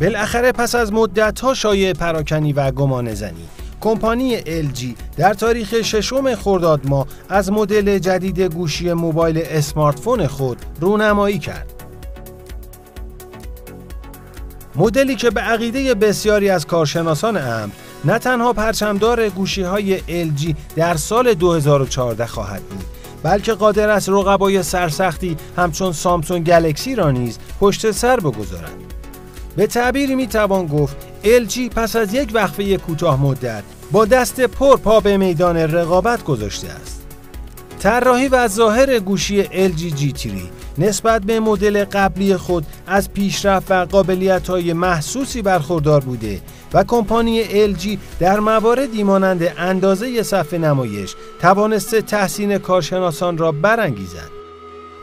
بالاخره پس از مدت‌ها شایعه پراکنی و گمانه‌زنی، کمپانی LG در تاریخ 6 خرداد ماه از مدل جدید گوشی موبایل اسمارت فون خود رونمایی کرد. مدلی که به عقیده بسیاری از کارشناسان امر نه تنها پرچمدار گوشی‌های LG در سال 2014 خواهد بود، بلکه قادر است رقبای سرسختی همچون سامسونگ گلکسی را نیز پشت سر بگذارد. به تعبیری میتوان گفت LG پس از یک وقفه کوتاه مدت با دست پر پا به میدان رقابت گذاشته است. طراحی و ظاهر گوشی LG G3 نسبت به مدل قبلی خود از پیشرفت و قابلیت‌های محسوسی برخوردار بوده و کمپانی LG در مواردی مانند اندازه صفحه نمایش توانسته تحسین کارشناسان را برانگیزد.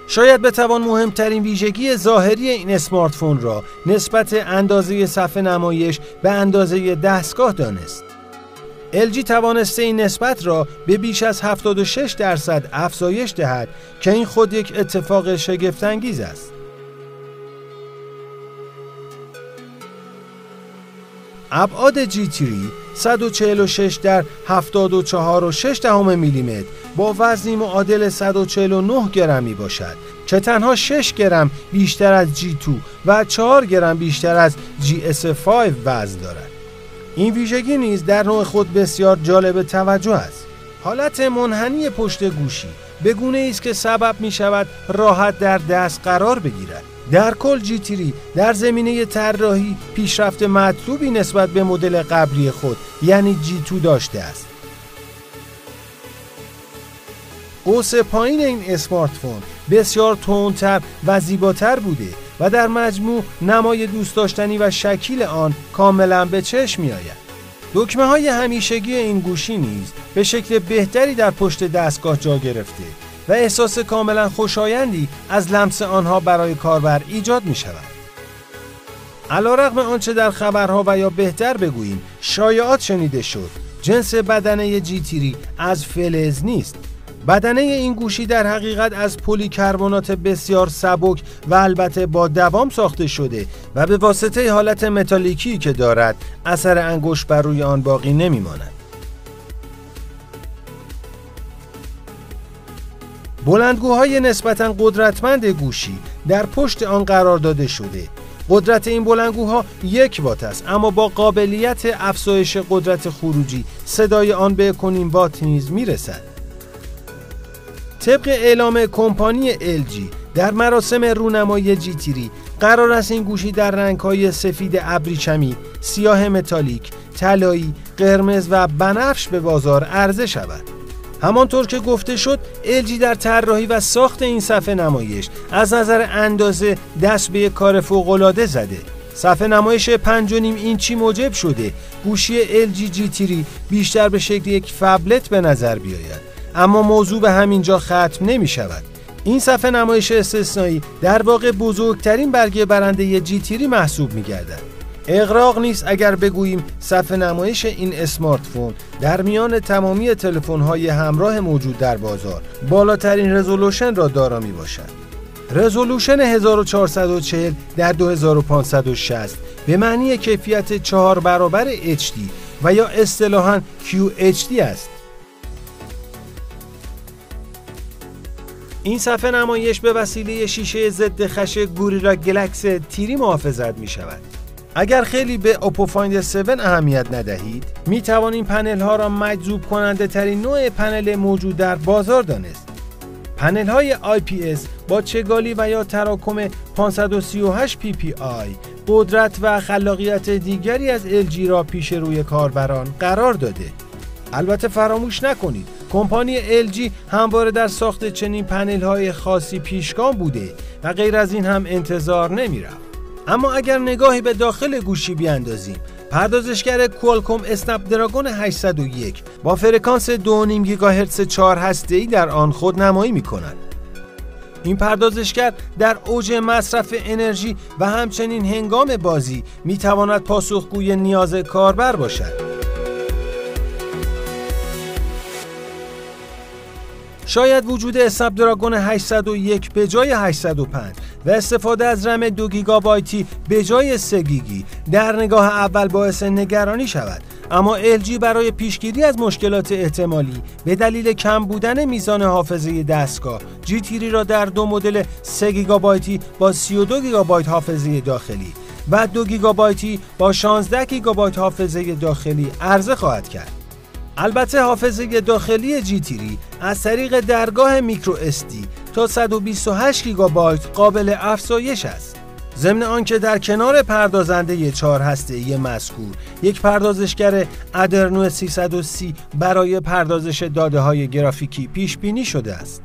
شاید بتوان مهمترین ویژگی ظاهری این اسمارت فون را نسبت اندازه صفحه نمایش به اندازه دستگاه دانست. LG توانسته این نسبت را به بیش از 76% افزایش دهد که این خود یک اتفاق شگفت‌انگیز است. ابعاد G3 146 در 74.6 میلیمتر با وزنی معادل 149 گرمی باشد که تنها 6 گرم بیشتر از G2 و 4 گرم بیشتر از GS5 وزن دارد. این ویژگی نیز در نوع خود بسیار جالب توجه است. حالت منحنی پشت گوشی به گونه‌ای است که سبب می شود راحت در دست قرار بگیرد. در کل G3 در زمینه طراحی پیشرفت مطلوبی نسبت به مدل قبلی خود یعنی G2 داشته است. قوس پایین این اسمارت فون بسیار تندتر و زیباتر بوده و در مجموع نمای دوست داشتنی و شکیل آن کاملا به چشم می آید. دکمه های همیشگی این گوشی نیز به شکل بهتری در پشت دستگاه جا گرفته و احساس کاملا خوشایندی از لمس آنها برای کاربر ایجاد می شود. علیرغم آنچه در خبرها و یا بهتر بگوییم شایعات شنیده شد، جنس بدنه G3 از فلز نیست. بدنه این گوشی در حقیقت از پلی‌کربنات بسیار سبک و البته با دوام ساخته شده و به واسطه حالت متالیکی که دارد اثر انگشت بر روی آن باقی نمی‌ماند. بلندگوهای نسبتاً قدرتمند گوشی در پشت آن قرار داده شده. قدرت این بلندگوها 1 وات است، اما با قابلیت افزایش قدرت خروجی صدای آن به 1.5 وات نیز میرسد. طبق اعلام کمپانی LG در مراسم رونمایی G3 قرار است این گوشی در رنگ‌های سفید ابریشمی، سیاه متالیک، طلایی، قرمز و بنفش به بازار عرضه شود. همانطور که گفته شد LG در طراحی و ساخت این صفحه نمایش از نظر اندازه دست به کار فوق‌العاده زده. صفحه نمایش 5.5 اینچی موجب شده گوشی LG G3 بیشتر به شکل یک فبلت به نظر بیاید. اما موضوع به همینجا ختم نمی شود. این صفحه نمایش استثنایی در واقع بزرگترین برگه برنده G3 محسوب می گردد. اغراق نیست اگر بگوییم صفحه نمایش این اسمارت فون در میان تمامی تلفن‌های همراه موجود در بازار بالاترین رزولوشن را دارا می باشد. رزولوشن 1440 در 2560 به معنی کیفیت 4 برابر HD و یا اصطلاحاً QHD است. این صفحه نمایش به وسیله شیشه ضد خش گوریلا گلکس تیری محافظت می شود. اگر خیلی به اپو فایند 7 اهمیت ندهید، می توانید پنل ها را مجذوب کننده ترین نوع پنل موجود در بازار دانست. پنل های IPS با چگالی و یا تراکم 538 ppi قدرت و خلاقیت دیگری از LG را پیش روی کاربران قرار داده. البته فراموش نکنید کمپانی LG همواره در ساخت چنین پنل‌های خاصی پیشگام بوده و غیر از این هم انتظار نمی‌رفت. اما اگر نگاهی به داخل گوشی بیاندازیم، پردازشگر کوالکوم اسنپ دراگون 801 با فرکانس 2.5 گیگاهرتز 4 هسته‌ای در آن خودنمایی می‌کند. این پردازشگر در اوج مصرف انرژی و همچنین هنگام بازی می‌تواند پاسخگوی نیاز کاربر باشد. شاید وجود اسنپ دراگون 801 به جای 805 و استفاده از رم 2 گیگابایتی به جای 3 گیگی در نگاه اول باعث نگرانی شود، اما LG برای پیشگیری از مشکلات احتمالی به دلیل کم بودن میزان حافظه دستگاه GT را در 2 مدل 3 گیگابایتی با 32 گیگابایت حافظه داخلی و 2 گیگابایتی با 16 گیگابایت حافظه داخلی عرضه خواهد کرد. البته حافظه داخلی GT از طریق درگاه میکرو SD تا 128 گیگابایت قابل افزایش است. ضمن آنکه در کنار پردازنده 4 هسته‌ای مذکور یک پردازشگر ادرنو 330 برای پردازش داده‌های گرافیکی پیش بینی شده است.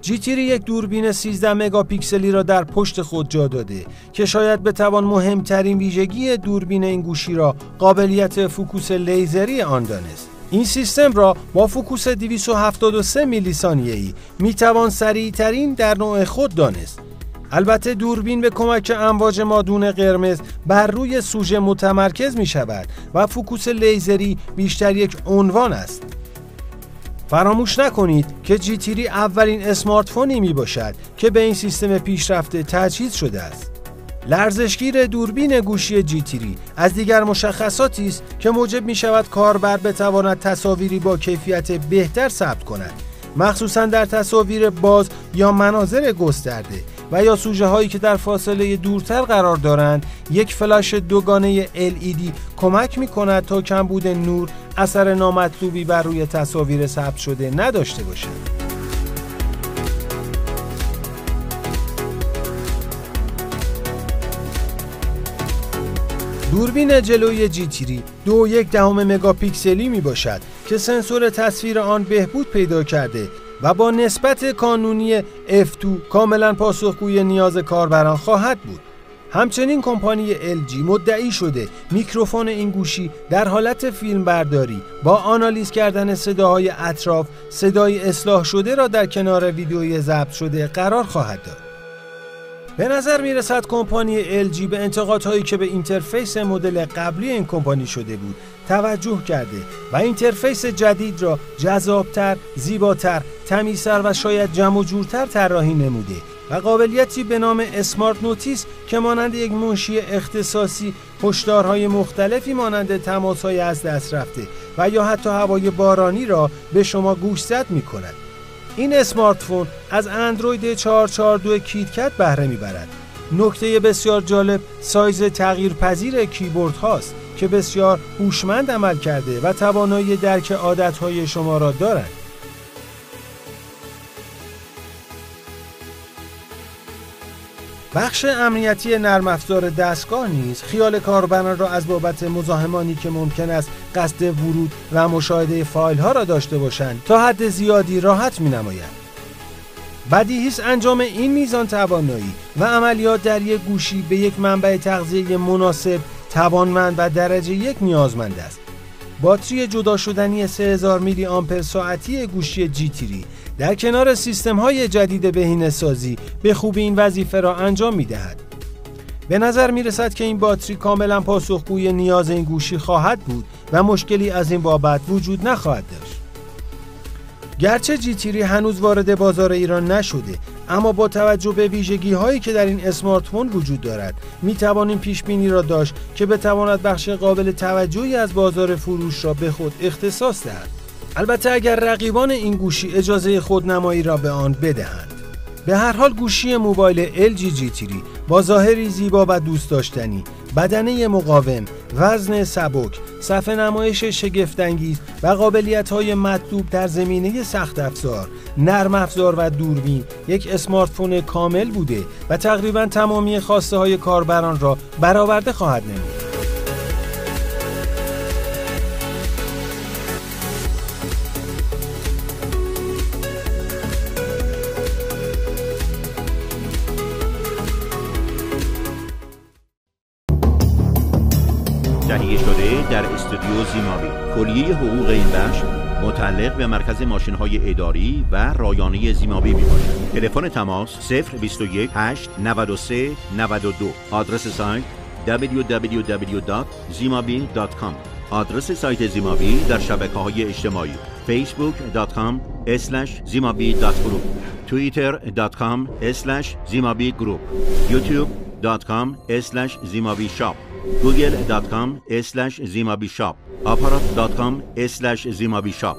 GT یک دوربین 13 مگاپیکسلی را در پشت خود جا داده که شاید بتوان مهمترین ویژگی دوربین این گوشی را قابلیت فوکوس لیزری آن دانست. این سیستم را با فوکوس 273 میلی ثانیه‌ای میتوان سریع‌ترین در نوع خود دانست. البته دوربین به کمک امواج مادون قرمز بر روی سوژه متمرکز می شود و فوکوس لیزری بیشتر یک عنوان است. فراموش نکنید که GT اولین اسمارت فونی می باشد که به این سیستم پیشرفته تجهیز شده است. لرزشگیر دوربین گوشی GT از دیگر مشخصاتی است که موجب می شود کاربر بتواند تصاویری با کیفیت بهتر ثبت کند، مخصوصاً در تصاویر باز یا مناظر گسترده و یا سوژه هایی که در فاصله دورتر قرار دارند. یک فلاش دوگانه LED کمک می کند تا کمبود نور اثر نامطلوبی بر روی تصاویر ثبت شده نداشته باشد. دوربین جلویی GT 2.1 مگاپیکسلی می باشد که سنسور تصویر آن بهبود پیدا کرده و با نسبت کانونی f2 کاملا پاسخگوی نیاز کاربران خواهد بود. همچنین کمپانی LG مدعی شده میکروفون این گوشی در حالت فیلمبرداری با آنالیز کردن صداهای اطراف صدای اصلاح شده را در کنار ویدیوی ضبط شده قرار خواهد داد. به نظر میرسد کمپانی LG به انتقادهایی که به اینترفیس مدل قبلی این کمپانی شده بود توجه کرده و اینترفیس جدید را جذابتر، زیباتر، تمیزتر و شاید جمع و جورتر طراحی نموده و قابلیتی به نام اسمارت نوتیس که مانند یک منشی اختصاصی هشدارهای مختلفی مانند تماس‌های از دست رفته و یا حتی هوای بارانی را به شما گوشزد می‌کند. این اسمارت فون از اندروید 4.4.2 کیتکت بهره میبرد. نکته بسیار جالب سایز تغییرپذیر کیبورد هاست که بسیار هوشمند عمل کرده و توانایی درک عادتهای شما را دارد. بخش امنیتی نرم افزار دستگاه نیز خیال کاربران را از بابت مزاحمانی که ممکن است قصد ورود و مشاهده فایل ها را داشته باشند تا حد زیادی راحت می نماید. بدیهی است انجام این میزان توانایی و عملیات در یک گوشی به یک منبع تغذیه مناسب، توانمند و درجه 1 نیازمند است. باتری جدا شدنی 3000 میلی آمپر ساعتی گوشی GT در کنار سیستم‌های جدید بهینه‌سازی به خوبی این وظیفه را انجام می‌دهد. به نظر می‌رسد که این باتری کاملاً پاسخگوی نیاز این گوشی خواهد بود و مشکلی از این بابت وجود نخواهد داشت. گرچه GT هنوز وارد بازار ایران نشده، اما با توجه به ویژگی‌هایی که در این اسمارت فون وجود دارد، می‌توانیم پیش‌بینی را داشت که بتواند بخش قابل توجهی از بازار فروش را به خود اختصاص دهد. البته اگر رقیبان این گوشی اجازه خودنمایی را به آن بدهند. به هر حال گوشی موبایل LG GT با ظاهری زیبا و دوست داشتنی، بدنه مقاوم، وزن سبک، صفحه نمایش شگفت‌انگیز و قابلیت‌های مطلوب در زمینه سخت افزار، نرم افزار و دوربین یک اسمارت فون کامل بوده و تقریباً تمامی خواسته‌های کاربران را برآورده خواهد نمود. تهیه شده در استودیو زیمابی. کلیه حقوق این بخش متعلق به مرکز ماشین‌های اداری و رایانه زیمابی میباشد. تلفن تماس 021 8 93 92. آدرس سایت www.zimabi.com. آدرس سایت زیمابی در شبکه‌های اجتماعی facebook.com/zimabi.group twitter.com/zimabigroup youtube.com/zimabishop google.com/zimabishop aparat.com/zimabishop